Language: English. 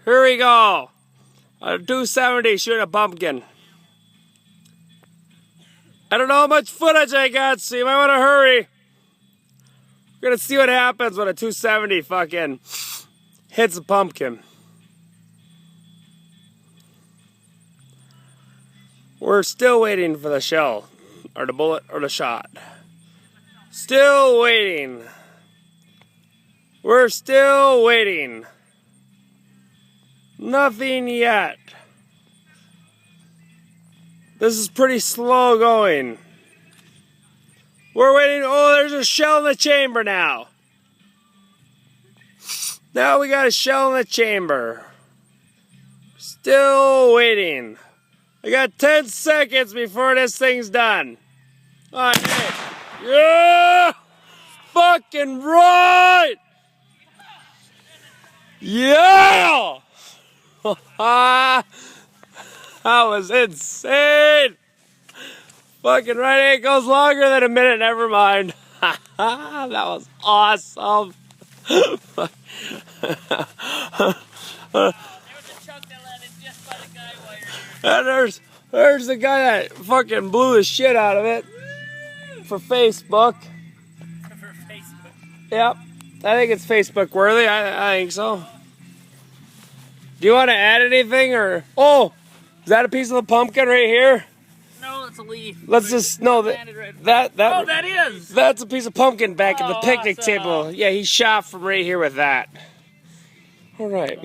Here we go. A 270 shoot a pumpkin. I don't know how much footage I got, so you might want to hurry. We're gonna see what happens when a 270 fucking hits a pumpkin. We're still waiting for the shell, or the bullet, or the shot. Still waiting. We're still waiting. Nothing yet. This is pretty slow going. We're waiting. Oh, there's a shell in the chamber now. Now we got a shell in the chamber. Still waiting. I got 10 seconds before this thing's done. All right. Yeah! Fucking right! Yeah! That was insane! Fucking right, it goes longer than a minute, never mind. That was awesome. And there's the guy that fucking blew the shit out of it for Facebook. For Facebook. Yep. I think it's Facebook worthy. I think so. Do you want to add anything or? Oh, is that a piece of the pumpkin right here? No, it's a leaf. Let's just know that Oh, that is. that's a piece of pumpkin back at the picnic awesome. table. Yeah, he shot from right here with that. All right.